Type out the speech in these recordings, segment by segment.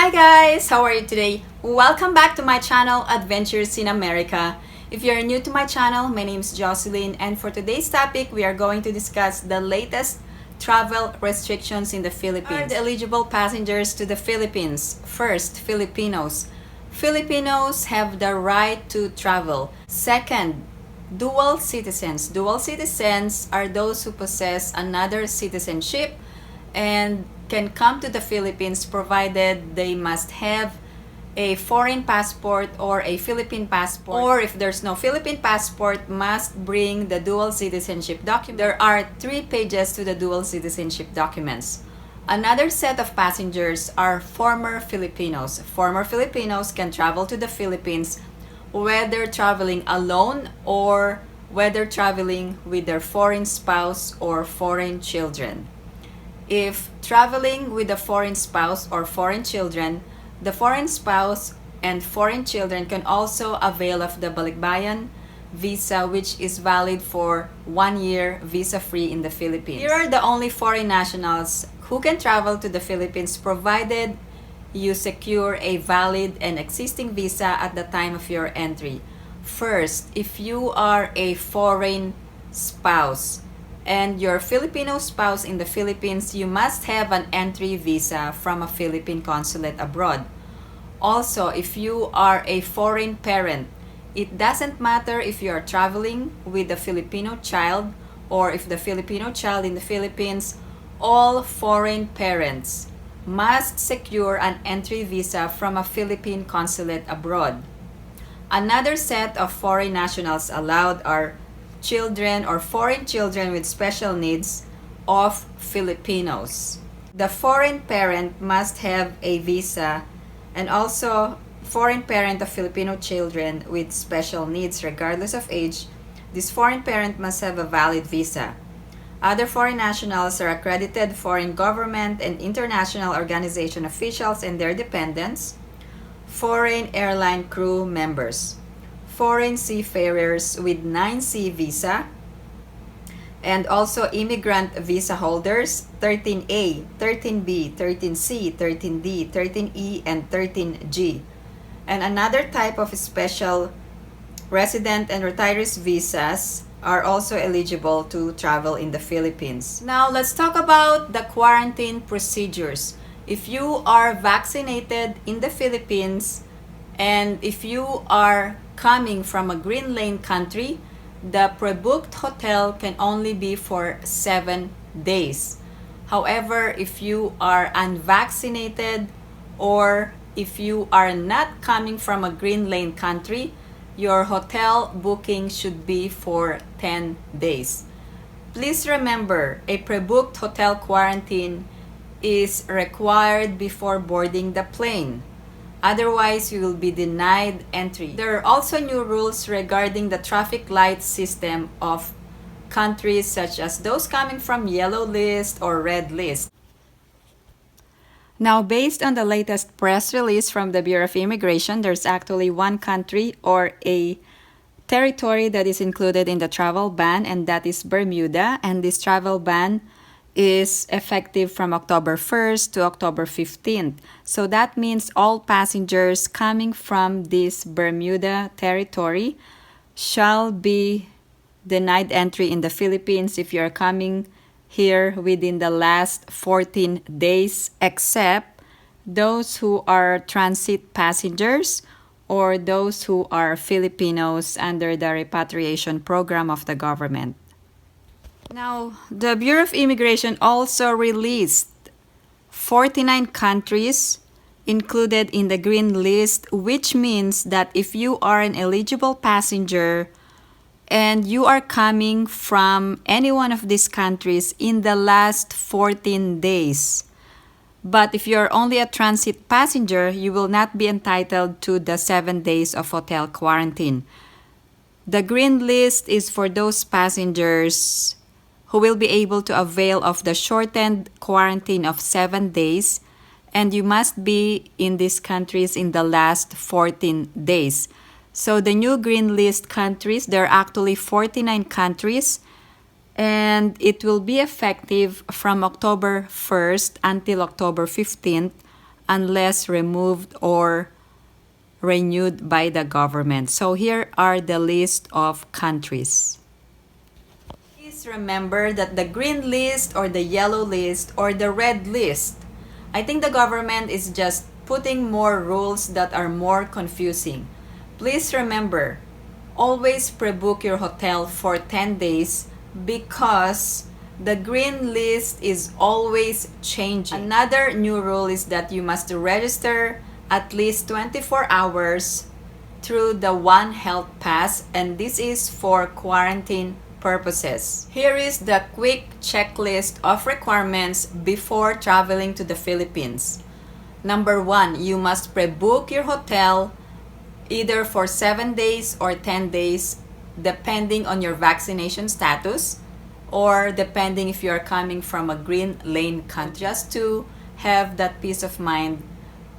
Hi guys! How are you today? Welcome back to my channel, Adventures in America. If you're new to my channel, my name is Jocelyn, and for today's topic, we are going to discuss the latest travel restrictions in the Philippines. Are the eligible passengers to the Philippines? First, Filipinos. Filipinos have the right to travel. Second, dual citizens. Dual citizens are those who possess another citizenship and can come to the Philippines provided they must have a foreign passport or a Philippine passport, or if there's no Philippine passport, must bring the dual citizenship document. There are 3 pages to the dual citizenship documents. Another set of passengers are former Filipinos. Former Filipinos can travel to the Philippines whether traveling alone or whether traveling with their foreign spouse or foreign children. If traveling with a foreign spouse or foreign children, the foreign spouse and foreign children can also avail of the Balikbayan visa, which is valid for 1 year visa-free in the Philippines. Here are the only foreign nationals who can travel to the Philippines provided you secure a valid and existing visa at the time of your entry. First, if you are a foreign spouse and your Filipino spouse in the Philippines, you must have an entry visa from a Philippine consulate abroad. Also, if you are a foreign parent, it doesn't matter if you are traveling with a Filipino child or if the Filipino child in the Philippines, all foreign parents must secure an entry visa from a Philippine consulate abroad. Another set of foreign nationals allowed are children or foreign children with special needs of Filipinos. The foreign parent must have a visa, and also foreign parent of Filipino children with special needs regardless of age. This foreign parent must have a valid visa. Other foreign nationals are accredited foreign government and international organization officials and their dependents, foreign airline crew members, foreign seafarers with 9C visa, and also immigrant visa holders 13A, 13B, 13C, 13D, 13E, and 13G. And another type of special resident and retirees visas are also eligible to travel in the Philippines. Now let's talk about the quarantine procedures. If you are vaccinated in the Philippines and if you are coming from a green lane country, the pre-booked hotel can only be for 7 days. However, if you are unvaccinated or if you are not coming from a green lane country, your hotel booking should be for 10 days. Please remember, a pre-booked hotel quarantine is required before boarding the plane. Otherwise, you will be denied entry. There are also new rules regarding the traffic light system of countries such as those coming from yellow list or red list. Now, based on the latest press release from the Bureau of Immigration, there's actually one country or a territory that is included in the travel ban, and that is Bermuda. And this travel ban is effective from October 1st to October 15th. So that means all passengers coming from this Bermuda territory shall be denied entry in the Philippines if you're coming here within the last 14 days, except those who are transit passengers or those who are Filipinos under the repatriation program of the government. Now, the Bureau of Immigration also released 49 countries included in the green list, which means that if you are an eligible passenger and you are coming from any one of these countries in the last 14 days, but if you're only a transit passenger, you will not be entitled to the 7 days of hotel quarantine. The green list is for those passengers who will be able to avail of the shortened quarantine of 7 days, and you must be in these countries in the last 14 days. So the new green list countries, there are actually 49 countries, and it will be effective from October 1st until October 15th unless removed or renewed by the government. So here are the list of countries. Please remember that the green list or the yellow list or the red list, I think the government is just putting more rules that are more confusing. Please remember, always pre-book your hotel for 10 days because the green list is always changing. Another new rule is that you must register at least 24 hours through the Onehealthpass, and this is for quarantine purposes. Here is the quick checklist of requirements before traveling to the Philippines. Number 1, you must pre-book your hotel either for 7 days or 10 days depending on your vaccination status or depending if you are coming from a green lane country. Just to have that peace of mind,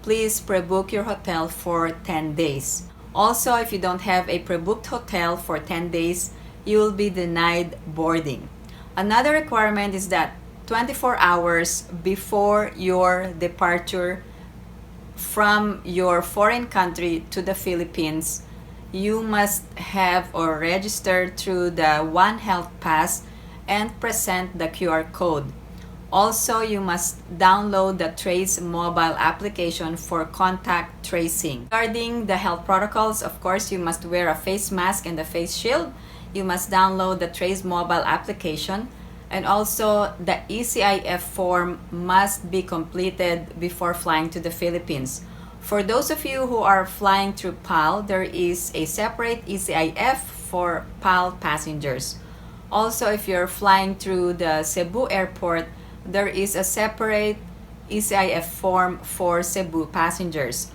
please pre-book your hotel for 10 days. Also, if you don't have a pre-booked hotel for 10 days, you will be denied boarding. Another requirement is that 24 hours before your departure from your foreign country to the Philippines, you must have or register through the Onehealthpass and present the QR code. Also, you must download the Traze mobile application for contact tracing. Regarding the health protocols, of course, you must wear a face mask and a face shield. You must download the Traze mobile application, and also the ECIF form must be completed before flying to the Philippines. For those of you who are flying through PAL, there is a separate ECIF for PAL passengers. Also, if you're flying through the Cebu airport, there is a separate ECIF form for Cebu passengers.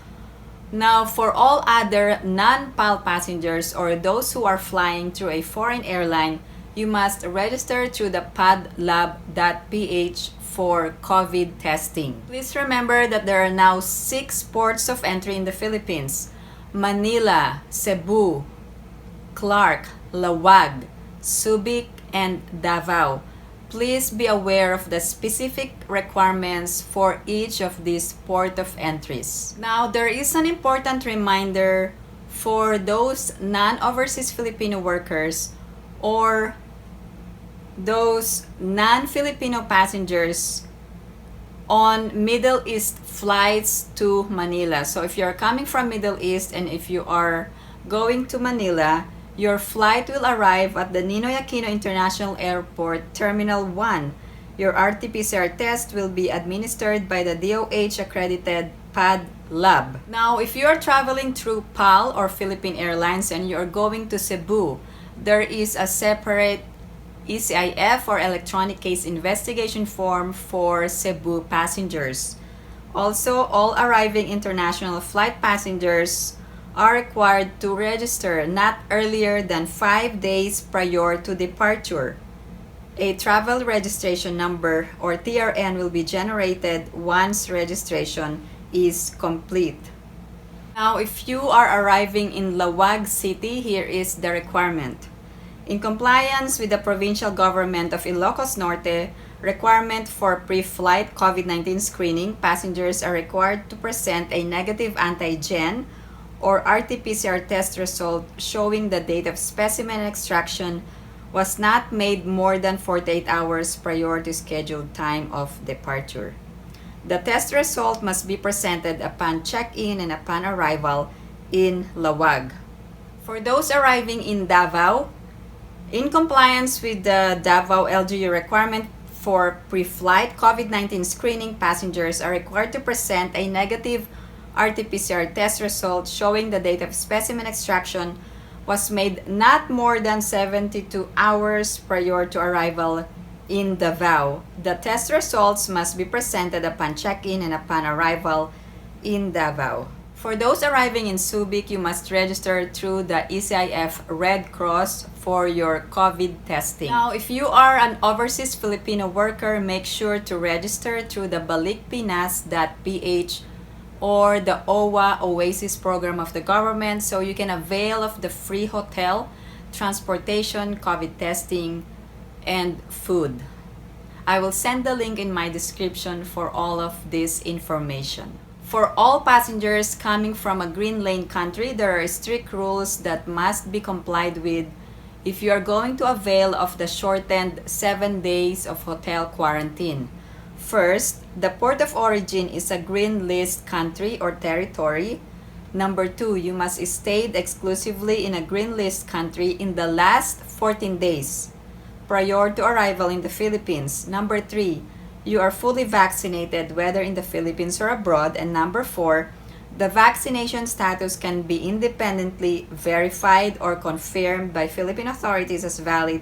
Now, for all other non-PAL passengers or those who are flying through a foreign airline, you must register through the padlab.ph for COVID testing. Please remember that there are now 6 ports of entry in the Philippines: Manila, Cebu, Clark, Lawag, Subic, and Davao. Please be aware of the specific requirements for each of these port of entries. Now, there is an important reminder for those non-overseas Filipino workers or those non-Filipino passengers on Middle East flights to Manila. So if you're coming from Middle East and if you are going to Manila, your flight will arrive at the Ninoy Aquino International Airport Terminal 1. Your RT-PCR test will be administered by the DOH-accredited PAD lab. Now, if you are traveling through PAL or Philippine Airlines and you are going to Cebu, there is a separate ECIF or Electronic Case Investigation form for Cebu passengers. Also, all arriving international flight passengers are required to register not earlier than 5 days prior to departure. A travel registration number or TRN will be generated once registration is complete. Now, if you are arriving in Lawag City, here is the requirement. In compliance with the provincial government of Ilocos Norte requirement for pre-flight COVID-19 screening, passengers are required to present a negative antigen or RT-PCR test result showing the date of specimen extraction was not made more than 48 hours prior to scheduled time of departure. The test result must be presented upon check-in and upon arrival in Lawag. For those arriving in Davao, in compliance with the Davao LGU requirement for pre-flight COVID-19 screening, passengers are required to present a negative RT-PCR test result showing the date of specimen extraction was made not more than 72 hours prior to arrival in Davao. The test results must be presented upon check-in and upon arrival in Davao. For those arriving in Subic, you must register through the ECIF Red Cross for your COVID testing. Now, if you are an overseas Filipino worker, make sure to register through the balikpinas.ph or the OWA Oasis program of the government so you can avail of the free hotel, transportation, COVID testing, and food. I will send the link in my description for all of this information. For all passengers coming from a green lane country, there are strict rules that must be complied with if you are going to avail of the shortened 7 days of hotel quarantine. First, the port of origin is a green list country or territory. Number 2, you must stay exclusively in a green list country in the last 14 days prior to arrival in the Philippines. Number 3, you are fully vaccinated whether in the Philippines or abroad. And number 4, the vaccination status can be independently verified or confirmed by Philippine authorities as valid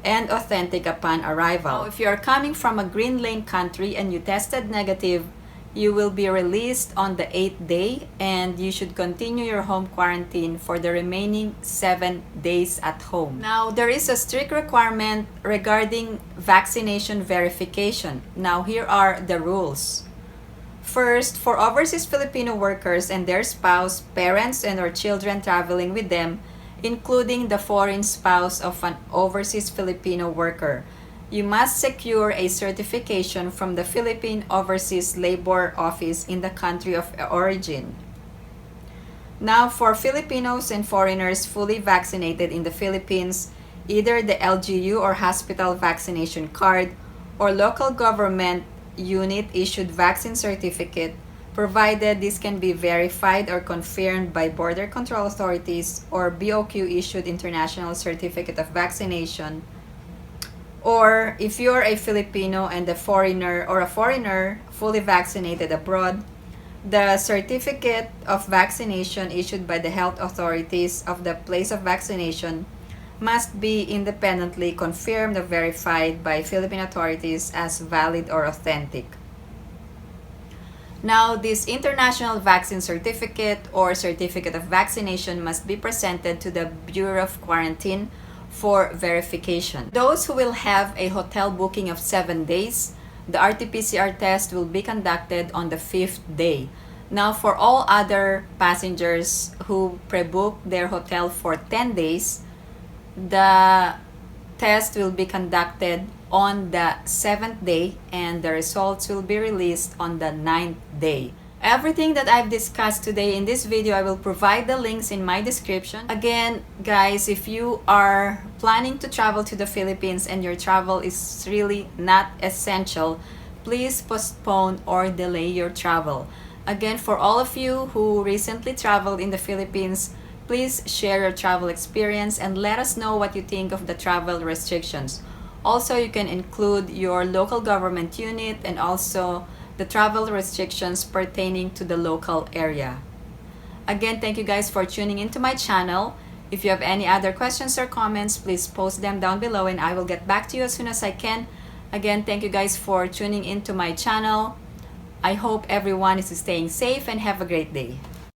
and authentic upon arrival. Now, if you are coming from a green lane country and you tested negative, you will be released on the 8th day and you should continue your home quarantine for the remaining 7 days at home. Now, there is a strict requirement regarding vaccination verification. Now, here are the rules. First, for overseas Filipino workers and their spouse, parents, and or children traveling with them, including the foreign spouse of an overseas Filipino worker, you must secure a certification from the Philippine Overseas Labor Office in the country of origin. Now, for Filipinos and foreigners fully vaccinated in the Philippines, either the LGU or hospital vaccination card or local government unit issued vaccine certificate, provided this can be verified or confirmed by border control authorities or BOQ issued international certificate of vaccination. Or if you're a Filipino and a foreigner fully vaccinated abroad, the certificate of vaccination issued by the health authorities of the place of vaccination must be independently confirmed or verified by Philippine authorities as valid or authentic. Now, this international vaccine certificate or certificate of vaccination must be presented to the Bureau of Quarantine for verification. Those who will have a hotel booking of 7 days, the RT-PCR test will be conducted on the 5th day. Now, for all other passengers who pre-book their hotel for 10 days, the test will be conducted on the 7th day and the results will be released on the 9th day. Everything that I've discussed today in this video, I will provide the links in my description. Again, guys, if you are planning to travel to the Philippines and your travel is really not essential, please postpone or delay your travel. Again, for all of you who recently traveled in the Philippines, please share your travel experience and let us know what you think of the travel restrictions. Also, you can include your local government unit and also the travel restrictions pertaining to the local area. Again, thank you guys for tuning into my channel. If you have any other questions or comments, please post them down below and I will get back to you as soon as I can. Again, thank you guys for tuning into my channel. I hope everyone is staying safe and have a great day.